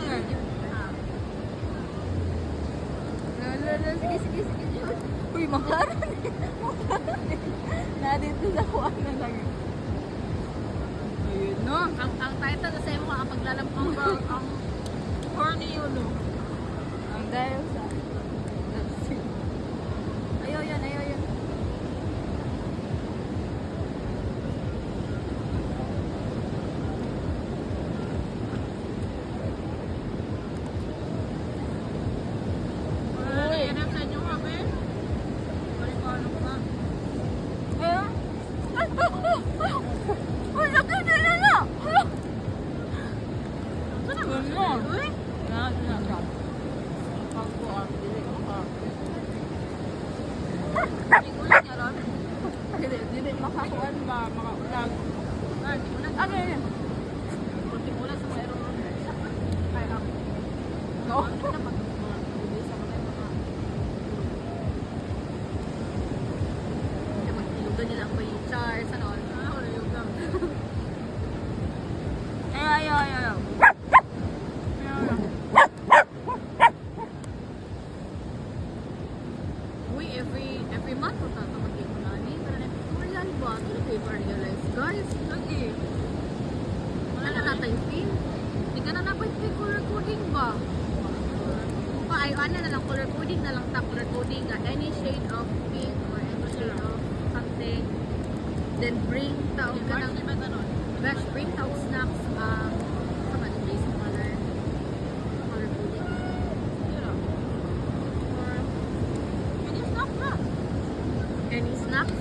Sige. Uy, makaran eh. Na dito sa kuwan na lang. Ayun, no? Ang title sa imo ang paglalampang ba ang horny yun, no? Ang dahil sa... Ayaw yan. Yan sa inyo kami. Balik ko ano pa. Ayun. Uy, laki na na! Hala! Saan naman? Ano? Uy? Na. Pagkuhan. Igulat niya ron. Dili makakuan ba, makaulag. Di mo na. Ano? Kunting ulat sa mga ron. Ay, ako. No? Ano na pag sa mga mga magtilugan nila ang may chars, ano, wala yung lang. Ayaw. Uy, every month ko tata mag-game na ni. Pero na, real ba? Ano kayo ba realize? Guys, lagi. Wala na natin feel. Hindi ka na napag-feel color coding ba? Ay, ano na lang, color coding na lang, top color coding, any shade of pink or any shade of something. Then bring tao ka ng best bring tao snacks, sa man, base color coding. Or any snacks na. Any snacks?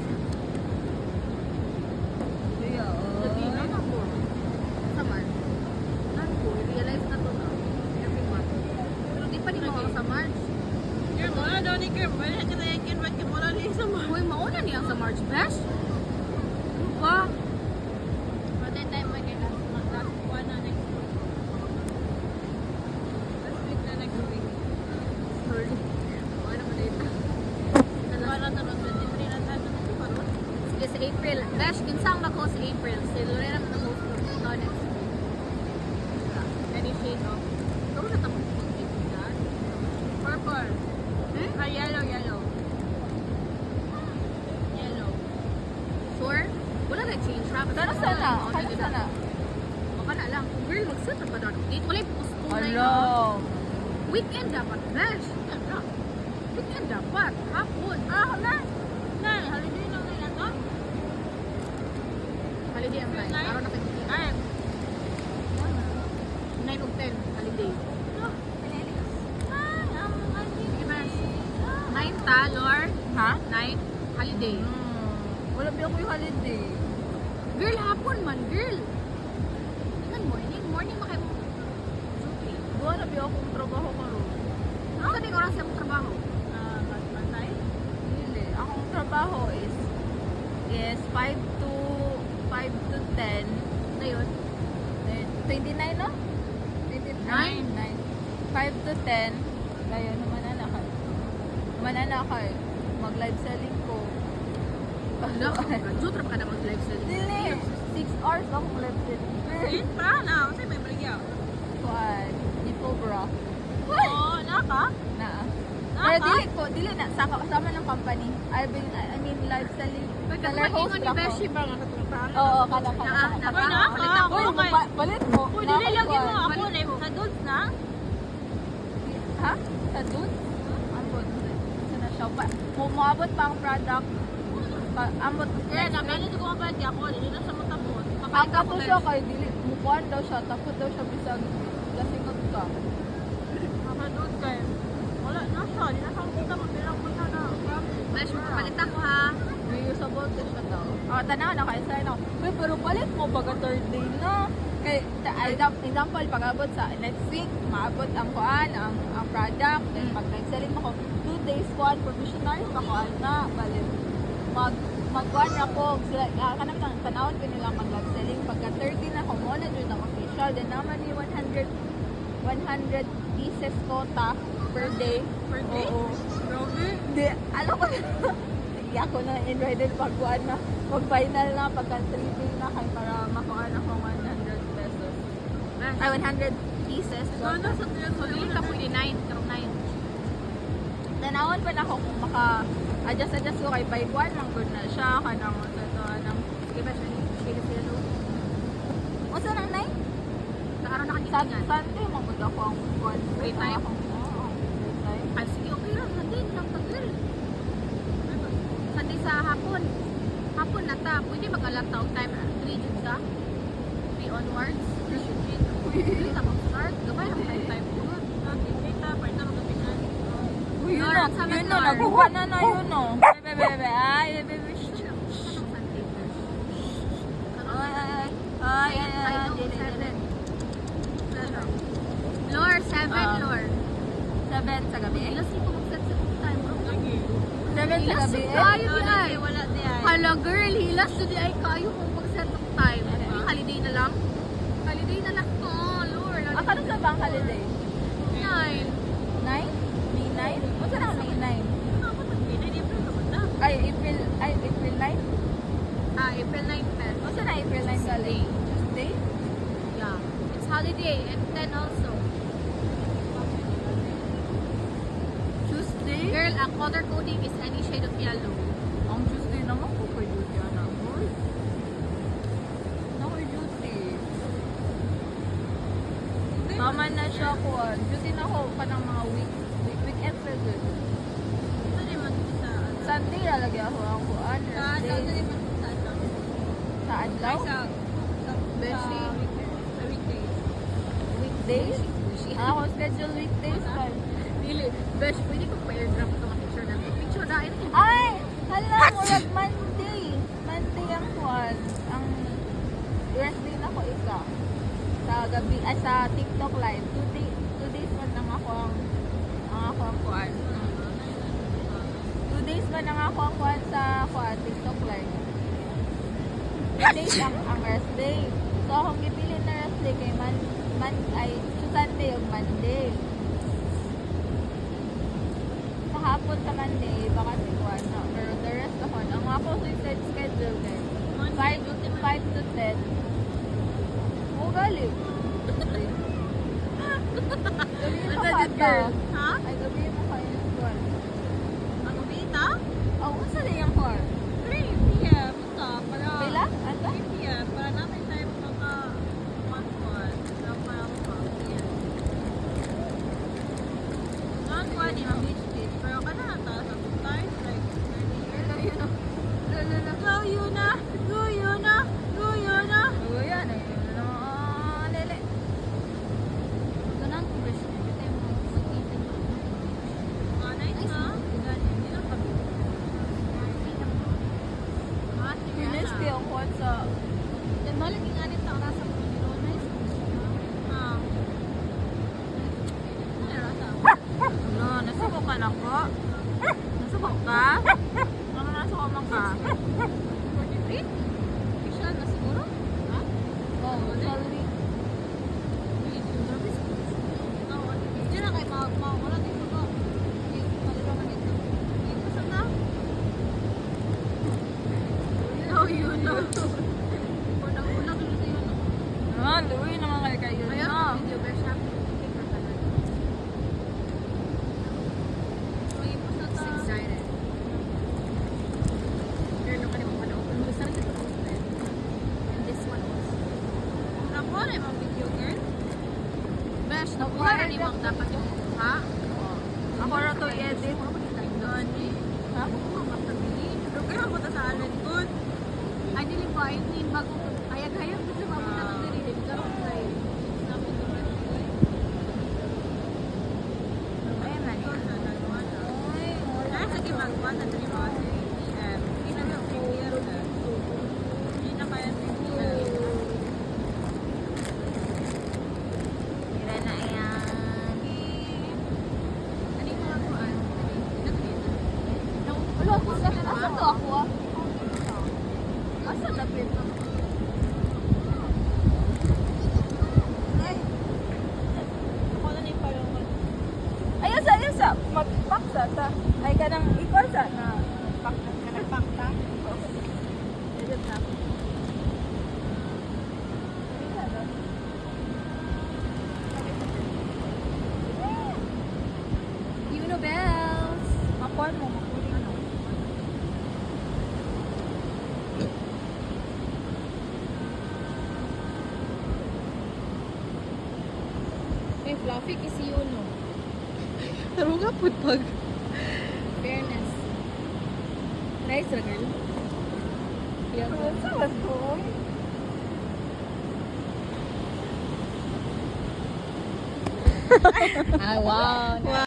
Lagi na na po. Sa man. Nan po, realize na to na. Every month. Pero di pa ni mo sa March. Girl, wala daw ni girl. Wala ka na yakin. Ba't ka wala niya sa mga? Uy, mauna niya sa March Bash. Ano ba? But that time, may last one na next week. Last week na next week. Sorry. Ano mo dito? Para na ron, 23 na tayo na ito karon. Sige, sa April. Bash, kinsang na ko sa April. Si Lorena na host ko. Ito next week. Any shade of Ikaw na tapos mag-ipigan. purple. Hmm? Ah, yellow. Yellow. Sure? Wala na change rap. Kano sana? Baka na lang. Girl, mag-set na ba na? Date, wala yung postpone na yun. Hello. Weekend dapat, Bash. Weekend dapat. Hapon. Na, holiday lang nila to. Holiday ang time. Nine? Araw na kayo. Ay, 9 of 10. Holiday. Sige, Bash. 9 ta, Lord. Ha? 9. Holiday. Wala ba ako yung holiday? Girl, hapon man, girl. Tingnan morning makayo. Okay. Doon na ba akong trabaho karon? Saan yung oras yung trabaho? Matay. Dili. Akong trabaho is 5 to 10. Na yun? 29 no? 29. 5 to 10. Ngayon, naman anak kayo. Mag-live selling ko. Wala ka. Jotrap ka na mag-live selling. Dili. 6 hours akong live selling. Sin, para na. Kasi may baligya. Kuan. Nipple bra. Oo, naka. Na. Ah, Pero dili na. Sama ng company. I mean, live selling. Seller host ni ako. Beshi ba nga katulungan? Oo, kada. Uy, naka. Uy, Okay. balit mo. Uy, dili lagi mo Nakakuan. ako na sa dudes na. Ha? Sa dude? Ambot. Sa na siya. Umabot pa ang product. Ambot. Eh, nagalit ko ba di ako, dili na sa motabot. Ang kapo siya kay dili. Mukuan daw siya. Takot daw siya bisag. Lasingot ka. Nakadud kay. Wala na siya, di na sa kita magbilang ko na na. Besh, papalit ako ha. Reusable din siya daw. Tanaw na kaya sa'yo. Uy, pero palit mo baga third day na. Kay, example, pag-abot sa next week, maabot ang kuan, ang product, then pag nag-selling ako, 2 days kuan, provisionary, makuan na, balit. Mag-kuan ako, sila, kanang tanawon ko nila mag-selling, pagka 30 na ako, mo na dun ang official, then naman ni 100 pieces quota per day. Per day? Oo. Grabe. Hindi, alam ko na. Sige ako na invited pag-kuan na, pag-final na, pagka 3 day na, kay para makuha na ako 100 pesos. Ay, 100 pieces. Ano sa tiyan So, dili ka pwede 9, karong 9. Tanawon pa na ako kung maka-adjust ko kay by one lang good na siya. Kanang, anong, Sige ba, sige sila doon. unsa nang 9? Sa araw na kagitingan. Sunday, magod ako ang one. Free time? Oo, free time. Ay, sige, okay lang. Sunday lang tagil. Sunday sa hapon. Hapon na ta. Pwede mag-alat taong time. 3 jud ka. 3 onwards. 3 ta mag-start. Gabay ang time po. Uy, yun Lord, na, sabi yun ko, na, Lord. nakuha na yun no. Bebe, ay, bebe, shh. Anong Sunday? Ay, I know, 7. Lord, 7, Lord. 7 sa gabi. Ilas ko mag-set sa time, bro. 7 sa Hilas gabi. sa tayo di ay. Wala di ay. Hala girl, hilas to di ay kayo kung mag-set ng time. Yung holiday na lang. Holiday na lang to, Lord. Akala sa bang holiday? 9. 9? May 9? Unsa na May 9? Ako nagpinay, di ba naman na? Ay, April 9? April 9 pen. Unsa na April 9 galing? Tuesday? Yeah. It's holiday and then also. Tuesday? Girl, ang color coding is any shade of yellow. Ang Tuesday naman ko kay duty na. Boy. Nakoy duty. Mama na siya ko. Duty na ko pa ng mga weekend sa dun. Ano naman sa Sunday lalagi ako ang kuan. sa ano Thursday. naman sa ano? Sa adlaw? Sa Beshi. sa weekdays. Weekdays? Ako schedule weekdays pa. Dili. Besh, pwede kong pa-airdrop ito mga picture na. Picture na. Ito. Ay! Hala, murag Monday. Monday ang kuan. Ang birthday na ko isa. Sa gabi, ay sa TikTok live. 2 days man lang ako ang kuan. 2 days man lang ako ang kuan sa kuan, TikTok live. 2 days ang rest day. So akong gipili na rest day kay ay Sunday o Monday. Sa hapon sa Monday, baka si kuan na. Pero the rest ako, ang ako suicide schedule kay 5 to 10. Oh, galing. Gabi mo Basta ka good girl. Ha? Ay, gabi mo ka yung kuan. Ang bita? Oh, unsa na yung kuan? 3 p.m. Ito, para... Pila? Ano? 3 p.m. Para namin tayo mga month-one. Na parang pa. Ang kuwan ni beach days. Pero ka na ata sa tayo. Like, go yun na! Go yun na! Go yun na! Oh, yan eh. Lele. Ganun ko, Besh. Ito yung mag-itin mo. Ah, nice na. Hindi lang kami. Ah, sige Finish na. ko yung kuan sa... Then, malang yung anit na karasa ko. Nice. Ah. Ano yung rasa? Ano, nasubok ka na ko? Nasubok ka? Ano nasubok ka? 43? Official na siguro? Ha? Oh, sorry. Diyan na kayo wala dito ko. Pagkaman dito. Dito sa na? Oh, yun na. Unang-unang dito yun. Ah, luwi naman kayo Ayun, na. video Besh. Ha? Mag-ipos na ta. Excited. Girl, nung kanina mapanood ko. Gusto rin ito. And this one also. Nakuha na yung mga video, girl. Besh, nakuha na ni Mang dapat yung ha? Ako na to i-edit. Gani. Ha? Lugar ako ta sa Allen Good. Ay, dili ba? Ayun din bago. Ayag-hayag ko sa mapunta ng dili. Karong try. Sabi ko na. Ayun na. Ito na, nagawa na. Ay, wala. Kaya sige, magawa na din yung mga 3 p.m. Hindi na yung 3 p.m. na. Hindi na kaya 3 p.m. Tira na yan. Ano yung mga kuan? Wala ko sa asa to ako ah. Asa lapit na? Ay, Ako na ni parang ayun sa magpaksa ta. Ay kanang ikaw sa na nagpakta. edit na. Dili na, no? Fluffy kasi yun, no? Pero nga po pag. Fairness. Nice na girl. Yeah, Sa was ko? ah, wow.